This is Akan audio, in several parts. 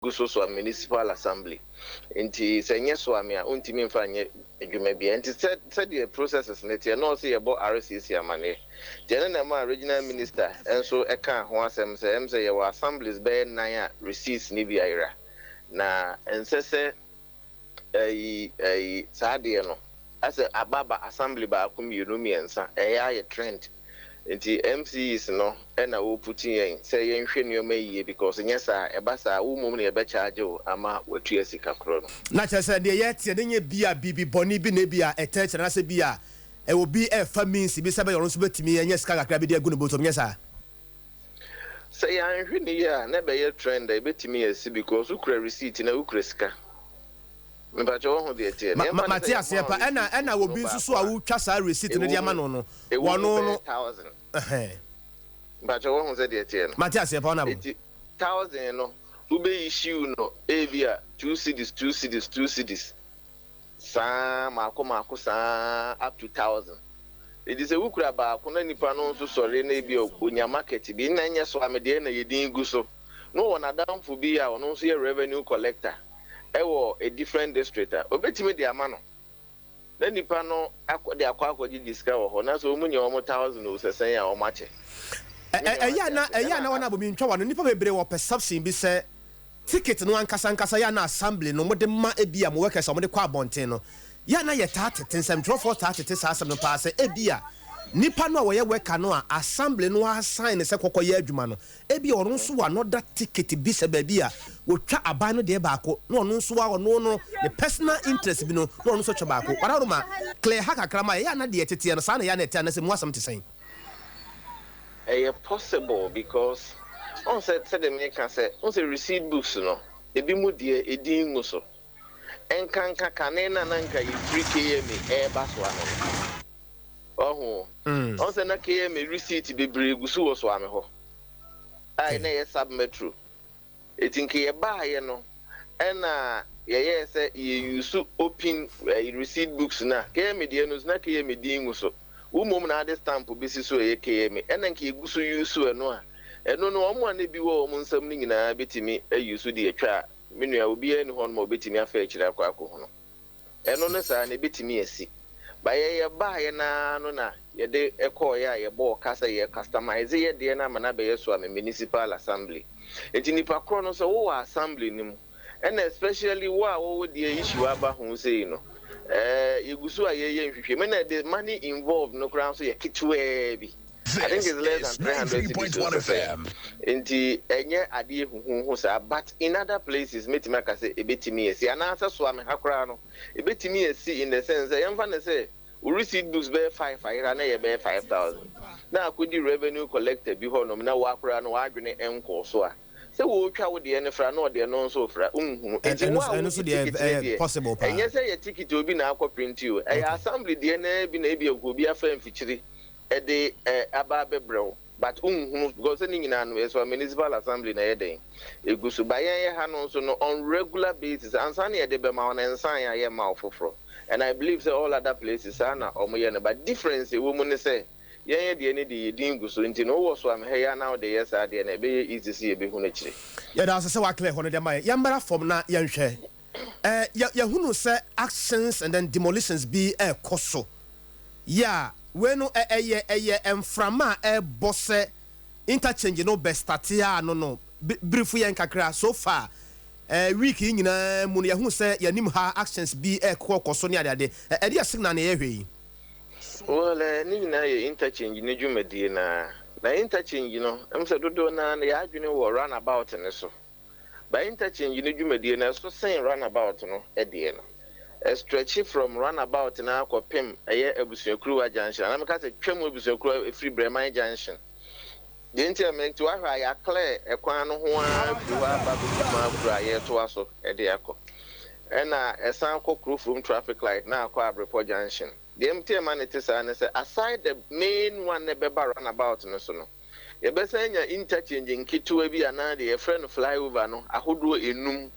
guso so municipal assembly nti senye Suame a untimi mfa nye adwuma bia nti said the processes net ye no say about RCC amane the na ma regional minister enso eka ho asem say ye wa assemblies be nan a receipts ni bia ira na ensese saade no as a ababa assembly ba akomienu miensa ye trend nti MCs no na wo putin yen say yen hwe nioma yie because nyesa eba sa wo mum na ebe charge o ama watu asika kro no na chese de ye tie de nye bia bibi boni bi na bia etech na se bia e wo bi e fa means bi se be yoron so betimi yen sika kakra bi de agu no botom nyesa say yan hwe ni ya na be ye trend e betimi esi because ukra receipt na ukra sika Mbacho ho de tie Matias yepa ena wo bi nsusu a wo twa sa receipt no de ama no no wono no 1000 Mbacho ho ze de tie no Matias yepa na bo 1000 no ube issue no evia 2 cities sa mako sa up to 1000 it is a wukura ba ko na nipa no so sori na ebi onya market bi na nya Suame de na yedin gu so no wona damfo bi a ono so ye revenue collector ewo a different district obetimi de ama no na nipa no akwaji diska wo ho na so munye o 1000 o sesen ya o mache eya na wana bo mi ntwa wano nipa bebre wo perception bi se ticket no ankasa ya na assembly no mode ma ebia mo workers mo de kwa bonten no ya na ye tatete nsem trofo tatete sa asem no pa se ebia nipa no wo ye worker no a assembly no assign se kokoye adwuma no ebia ono nso wa no da ticket bi se ba bia wo twa aban no de baako no ono nso wa ono no the personal interest bi no ono nso twa baako wara ma clear haka krama ya na de tete no sa na ya na tete na se mu asem te sen possible because on said the make say on say receipt books no ebi mu de edin nguso enkanka kanena nanka yi 3km baso ano on say na km receipt bebre gusu wo Suame ho ai na ye sub metro etinke ye ba ye no na ye say ye use open receipt books na km de no na km din nguso umom na ade stamp bisi so ye km nke egusu use eno a eno no omo na bi wo omo nsam ni nyina betimi ayusu de atwa menua obi eni ho no betimi afa akira akwa ho no eno ne sa na betimi asi ba ye ba ye na no na ye de ekọ ya ye bo kasa ye customize ye de na mana be ye Suame municipal assembly enti nipa kro no so wo assembly nim and especially wo de issue aba ho sei no yegusu a ye nhwehwe me na the money involved no crown so ye kitwe bi I think it's less than 300 FM. Inti enye ade huhu sa but in other places metima ka say ebetimi esi anasa Suame hakra no ebetimi esi in the sense yemfa na say we receipt books be 5 na ye be 5000 na akodi revenue collector bi ho no na wakra no wadwene enko so a say wo twa wo de ne fra na ode no so fra unhu eno so de possible pa enye say ye ticket obi na akọ print you assembly de na bi na ebi obi afa mfichiri ede ababebrel but because any nyina no so municipal assembly na yeden egusu bayan ye ha no so no on regular basis ansa na yede be ma on ensan ya ye ma ofofro and I believe say all other places are na omoye no but difference we mu ne say ye de ne de yedin gusu nti no wo so am he ya now de yes ade na be easy see be hu na kire ya da se wa clear hono de ma ya mbara form na ya nhwe ya hunu say actions and then demolitions be koso ya wenu eye emframa bosse interchange no bestatia no brief yen kakra so far week nyina mu ya hu se yanim ha actions bi kokoso ne ade ade signal na ye hwe well ni na ye interchange ne dwumadi na interchange no emse dodo na ya adwene wo runabout ne so by interchange ne dwumadi na so sen runabout no ede no a stretch from runabout na akopem eye abusuakuru junction na meka se twam abusuakuru free Breman junction the interment to ahwa ya clear ekwan no ho a fuwa babuma bra ye to aso e de akọ na esan kokuru from traffic light na akọ Abreport junction the empty man it is and say aside the main one ne beba runabout no so no ye besanya interchange nkitu bi ana de friend flyover no ahodo enum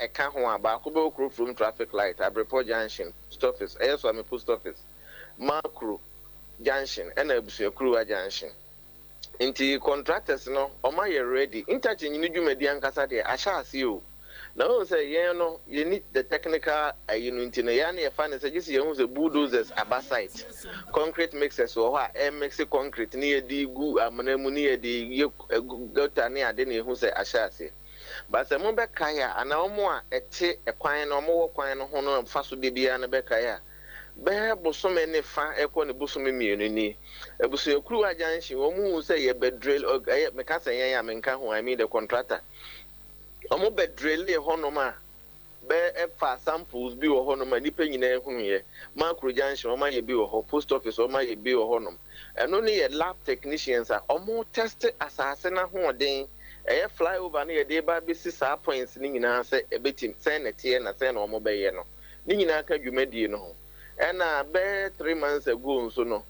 eka ho aba ko be okro from traffic light Abreport junction post office Suame post office macro junction and abusuakuru junction Inti contractors no oma ye ready interchange ni dwumadi ankasa de ahya ase o na o say no you need the technical unit na ya na ye fa na say just ye hu say bulldozers abasite concrete mixers o ha e mix concrete ni ye di gu amana mu ni ye di gota ni ade na hu say ahya ase but say mo be kaya ana omo a ete ekwan na omo wo kwan no ho no fa so de bia na be kaya be bosome ne fa ekọ ne bosome mienu ni ebuso ekuru ajanshi wo mu say ye be drill me ka say yan ya me nka ho I mean the contractor omo be drill e hono ma be fa samples bi wo hono ma nipa nyina ehunu ye macro junction o ma ye bi wo ho post office o ma ye bi wo hono eno ne ye lab technicians a omo test asase na ho den flyover na ye de ba be si sa points ni nyina say ebetim say na tie na say na omo be ye no ni nyina ka dwumadie no ho and be 3 months ago so no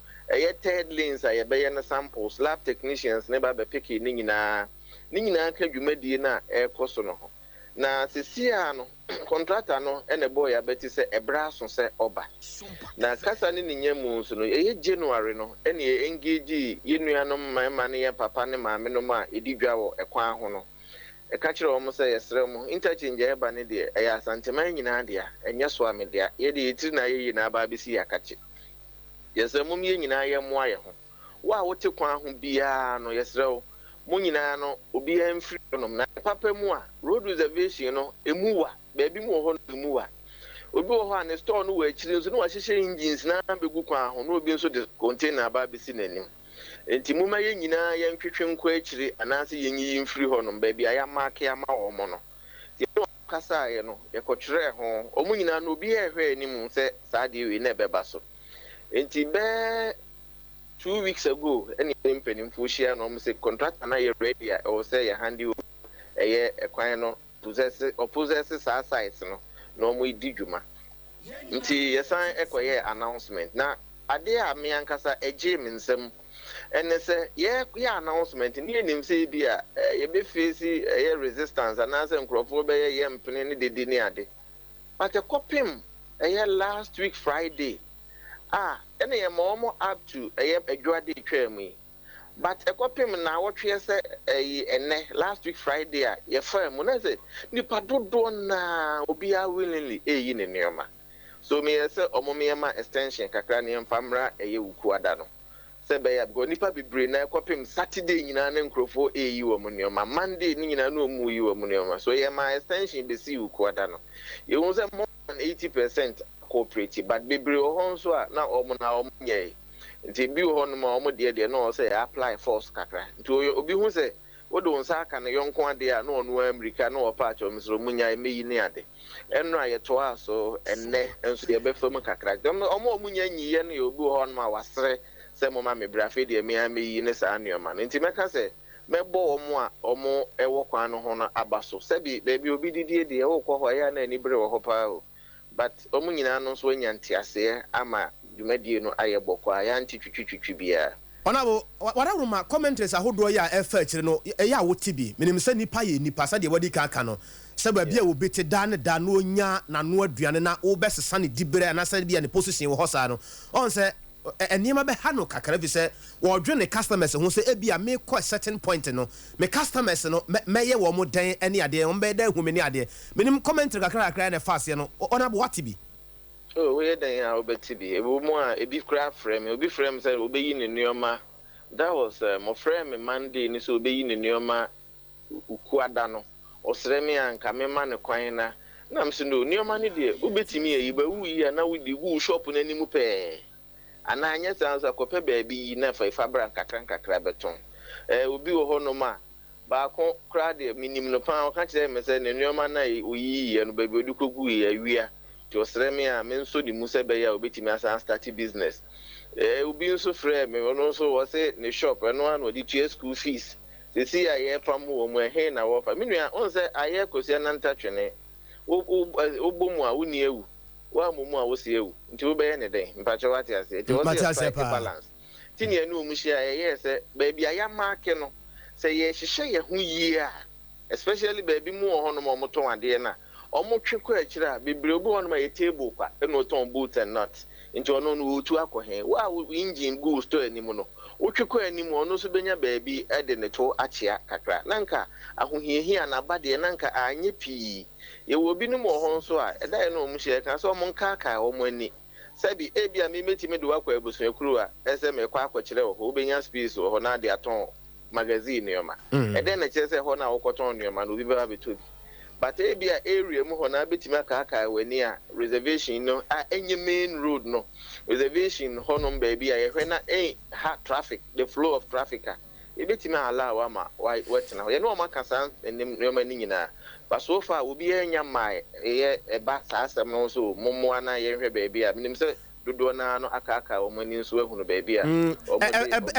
third lanes a ye na samples lab technicians never be picking ni nyina ka dwumadie na ekoso no ho na sesia no contractor no ene boy abeti se ebra so se oba na kasa ni nyemu so no January no ene engage yenuanom mama ne papa ne maame no ma edidwa wo ekwan ho no eka kire wo mo se yesre mo interchange eba ne de eya santeman nyina de a enye Suame de a ye de yitiri na ye na ba bisi yakache yesre mo me nyina ye mo aye ho wa wote kwan ho bia no yesre wo mo nyina no obi amfiri no na papa mu a road reservation no emuwa baabi mu ho no emuwa obi wo ho an store no wa akiri nso no wa hyehye engines na begu kwan ho no obi nso de container ba bisi nanim enti muma ye nyina ye ntwetwe nkwa akiri anase ye nyi mfiri ho no baabi aya mark ama wo mo no ye kasa ye no ye kotwere ho omu nyina no obi ehwe anim se saa de we na beba so enti be 2 weeks ago any mpanimfo share no say contractor na ye ready or say ye hand you ekwan no possess sa sites no mo di dwuma nti yesan ekoye announcement na ade a me ankasa eje me nsem ene se ye announcement ni enim se bia ye be face ye resistance and say nkrofo be ye mpene ne dedi ne ade but kopim last week Friday ene ye mo up to adwade twam but ekopim na wotwe se ene last week Friday ye fam na say nipa dodo na obi a willingly eyi ne neoma so me say omomema extension kakra ne mfamra ukuada no se be ya go nipa bibre na ekopim Saturday nyina na nkrofo eyi wo mu neoma Monday ni nyina na omu yi wo mu neoma so ye ma extension be si ukuada no ye won say more than 80% cooperative but bibre ho so na omo nye nti bi ho no ma omo de no say apply force kakra nti obi hu say wodo nsa aka na yonko ade a na ono America na opatch o misro munya emeyi ne ade enno ayeto aso enne enso de be fam kakra omo munya nyiye na obi ho no ma wasere say mo ma me brafe de emeyi ne sa anuoma nti meka say mebo omo a omo ewo kwan no ho na abaso sebi baby obi didie de e wo kwo ho ya na ani bre wo ho pa o but omo nyina no so anya ntiase ama dwumadie no ayebokwa ya ntitwitwitwi bia onabo wadaruma commentaries ahodo ya efa akire no ya woti bi menim se nipa ye nipa sa de wadi kaka no se ba bia obi te da no onya na no aduane na wo besesa ne dibere na sa bia ne position wo hosa no on se enima be ha no kakra bi se wo dwe ne customers ho se ebia me ko certain point no me customers no meye wo mo den ene ade on be da hu me ne ade menim commentary kakra na fast ye no onabo wati bi we then I obeti bi ebu mu a ebi kra frame obi frame say obeyi ne neoma that was my frame Monday ni so obeyi ne neoma ukuada no osere me anka me ma ne kwan na am se no neoma ne de obetimi yi ba wu yi na wo di wu shop na nimu pe ana anya sansa kope ba bi na fa bra kakra beton obi wo ho no ma ba ko kra de minim no pa o ka kire me say ne neoma na oyi no ba bi odi kogu yi awia to sreme a me nso di musa be ya obetimi asa start business obi nso frame me ono nso wo say ne shop eno an odi tie school fees se si aye pam wo mu ehe na wo fa me nua on say aye kosia na ntatwene obomu a woni ewu wa mumu a wo se ewu nti wo be ye ne den mpacho wati ase ti wo say balance ti ne anu mu hia ye say ba bia ya mark no say ye hihye ye hu yi a especially baby mu ho no mo to ade na omo tweko akira bebre obi won ma ye table kwa e no ton boot and nut nti ono no otu akohen wa engine go store ani mu no wotwekọ anim ono so benya baabi de ne to achia kakra nanka ahohiehia na bade nanka anye pii ye wo binom ho nso a ɛdae no mu hye ka so mo nkaka wo mo ani sabi ebia me metime do akwa ebusu ekuru a ese me kwa akwakire wo ho benya space wo na de aton magazine yoma ɛdɛ na kyerɛ sɛ ho na wo kɔtɔn yoma no bi ba beto but ebia area mu ho na betime aka wani a reservation no a enye main road no reservation ho no baabi a yehwe na ha traffic the flow of traffic a ebetime allow ama what na ye no makasa enim yoma ni nyina but so far obi enya mai eba saa asem no so mommoa na yehwe baabi a minim sɛ dodo na no aka o mani nso ehunu baabi a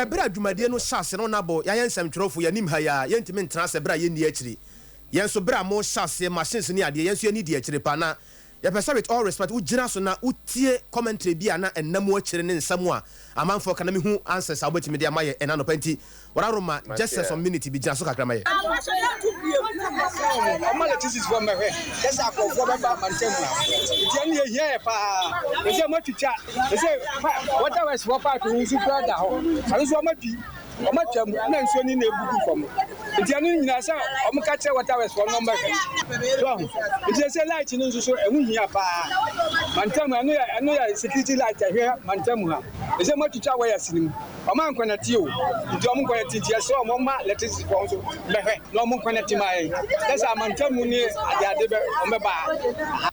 ebra adwumadie no hyase no nabo ya yensem twerofo ya nim ha ya yentime ntena se bra ye ni akiri yenso bra mo hyase machines ni ade yenso ni di akiri pa na ya pesa with all respect u gina so na utie commentary bi ana enam akiri ne nsam a amanfo kana me hu answers abotimi dia maye ena no panti wararoma just some minute bi gina so kakra maye this is from my head just akọ for ba mantem na ti ani ehia pa e se mo twicha e se water was for part to nsu brother ho ani so ma pi o ma twam na nsu ni na ebugu fam ti ani nyina sa o mo ka che water was for number so ti se light ni nsu so ehu hia pa mantem anu ya security light ahwe mantem ha e se mo twicha wire sinim o ma nkwana ti o ti o mo nkwana ti ti so o ma electricity for so behwe no mo nkwana ti mai that's a mantem ni ade be o me ba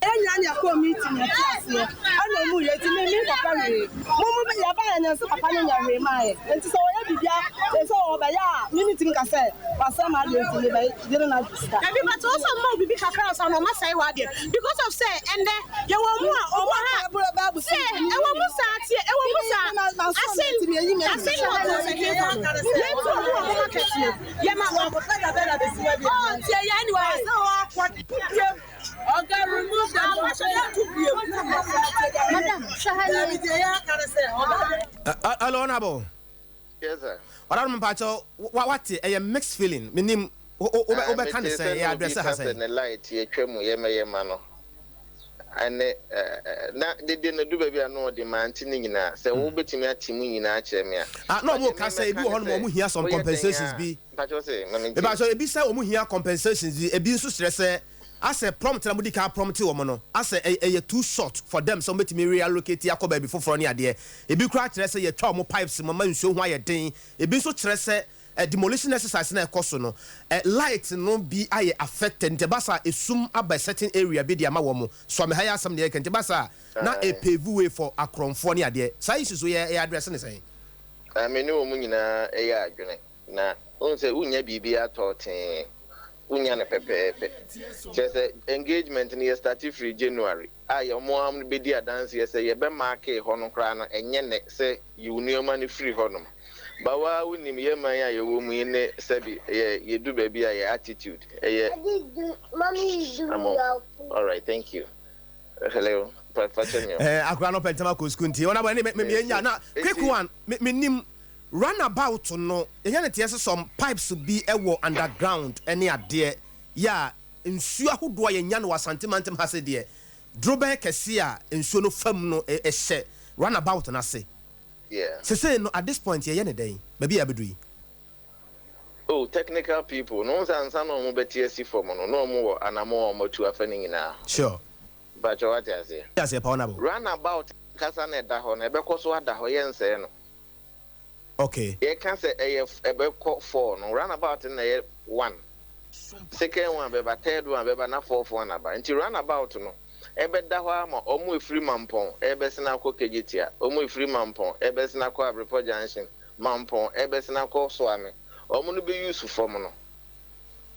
enya nya ko meeting ya tiase ana mu ye ti me papa we mo be ya ba ya so papa nya we mai enti so ya bibia so o ba ya meeting ka se pasa ma de ti be dire na discuss e bi but also mo bibi kakra so no ma sai wa de because of say ende ye wo mu a o wa ha say e wo mu sa tie e wo mu sa asin what to say here let to mo market ye ma wo go feda bela be si wa bi oh tie ya anyway so what oga remove the madam shahani hello honorable yes sir oram pacho what a mixed feeling menim obe kan say ya address ha say na light ye twemu ye meyema no ane na de na du baabi ano de manti ni nyina se wo betimi atimu nyina akye me a no mo ka say ebi ho no mo hia some compensations bi pacho say ebi say mo hia compensations bi ebi nso stress as a prompt na mo di ka prompt wo mo no as a too short for them so betimi reallocate yakoba bi foforo ne ade ebi kura kire say ye twa mo pipes mama nsuo ho aye den ebi nso kire say demolition exercise na ekoso no light no be aye affected nte basa esum aba certain area be dia ma wo mo so me haya asam ne nte basa na a pave way for akronfo ne ade sai isusu ye address ne sai me ne wo mu nyina ye adwene na on say unya bibi atoten unya ne pepepe just engagement ni start free January aye mo am be dia dance ye say ye be mark e ho no kra na enye ne say you neoma ni free ho no bawa unim ye man ya ye wo mu ne sabi ye do baby ya attitude mommy do all right thank you hello akwa no pentama ko school nti ona ba ne me nya na quick one me nim runabout no enya ne tie some pipes be ewo underground any ade ya nsuo ahodo ye nya no wasantemantem ha se de drobe kese a nsuo no fam no ehye runabout na se yeah say no at this point ye ne den baby abedui oh technical people no sansa no mo betie si form no mo anamo mo tu afani nyina sure but what I say yes e power runabout kasa na da ho na be koso ada ho ye nse no okay ye can say ebe ko 4 no runabout na ye 1 second one be ba third one be ba na fourth one aba nti runabout no ebe da ho ama omo efiri mampon ebe sina ko kegitia omo efiri mampon ebe sina ko abrepo junction mampon ebe sina ko Suame omo no be use form no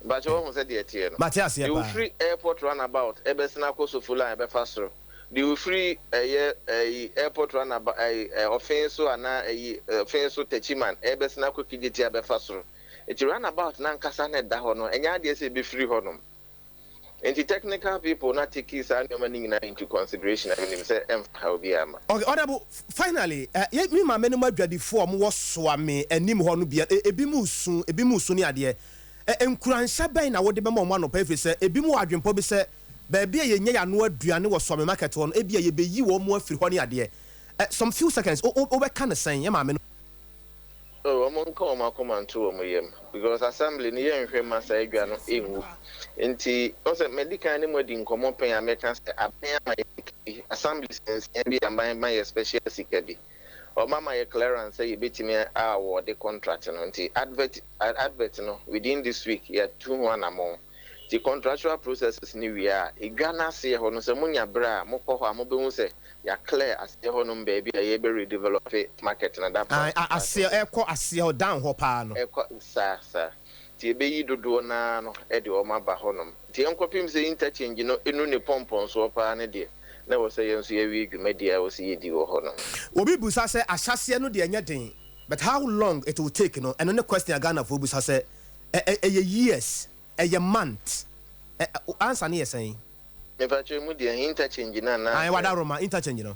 but you won say de tie no Matias ye pa free airport runabout ebe sina ko Sofula ebe fasro the free airport runabout offense ana offense techiman ebe sina ko kegitia ebe fasro eti runabout na nkasa na da ho no enya de se be free ho no. And the technical people not take his into consideration. I mean, say how be ama. Okay, honorable. Finally, me ma menu ma dwadi fo am wo Suame anim ho no bia ebi mu su ni ade enkuranhya ben na wo de be ma no pa say ebi mu adwempo bi say ba bia ye nya ya no aduane wo Suame market ho no e bia ye be yi wo mu afiri ho ni ade some few seconds o be kan sen ye ma menu Oh, I'm on call my command to him because assembly near him as I grano in Inti also medical animal in common pay Americans my assembly since be my special security. Or mama clearance say you beat me our the contract and advert no within this week yeah 2-1 amount. The contractual processes new year a Ghana say hono se munya bra moko ho amobe say ya clear as the honum baby a be redevelop market na that ase ekọ ase down ho pa no ekọ sa ti be yi dodo na no e de o ma ba honum ti enkopim say interchange no enu ne pompon so pa ne de na wo say yenso ye wi dwumadia wo say yedi wo honum obi busa say ahyase no de enya den but how long it will take no and no question Ghana for busa say years a month answer near saying if I tell you the interchange na I wada Roma interchange no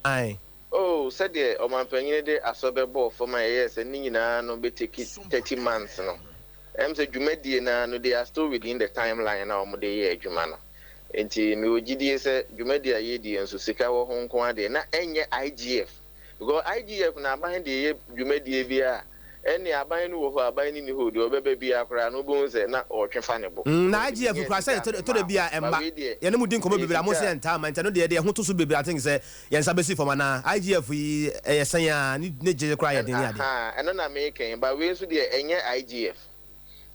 aye oh said the o man panyin de asobe ball for my years and nyina no be take 30 months no em say dwumadie na no they are still within the timeline na o mo de ye adwuma no enti me ogidie say dwumadie aye di enso sika wo ho nko ade na enye IGF because IGF na ban de ye dwumadie bia any aban no wo aban ni ho de obebe bia kra no bo nse na o twefa ne bo na IGF kra say to de bia emba ye ne mudi nkomo bebira mo say enta man enta no de ho to so bebira think say ye nsa besi for na IGF yi ye san ya ne je kra ye den ya de eno na me kan ba we so de enye IGF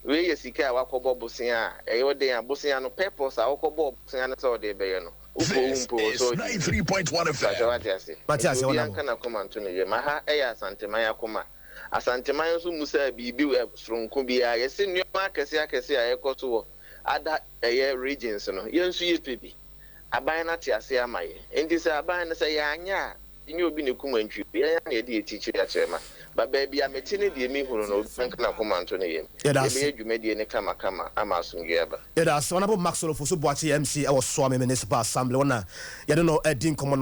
we ye sika wakobo bosen a e wo den abosen no purpose a wakobo bosen na so de be ye no upo so 93.1 FM Matias wona kana koma nto ne ye ma ha e ya Asantema ya koma Asantema nso musa bibi sronko bia ye se nneoma akese a ekoso wo ada eye regions no ye nso ye pebi aban na tiase amaye enti se aban na se ya anya inye obi ne kuma ntwi ye na ye de etichi ya chema ba baby ameti ne de mi hunu no kana koma nto ne ye be adwumadi ne kama ama asungwe aba yeah that's one about Maxwell for so boachi MC I was Suame municipal assembly wona ye no edin komo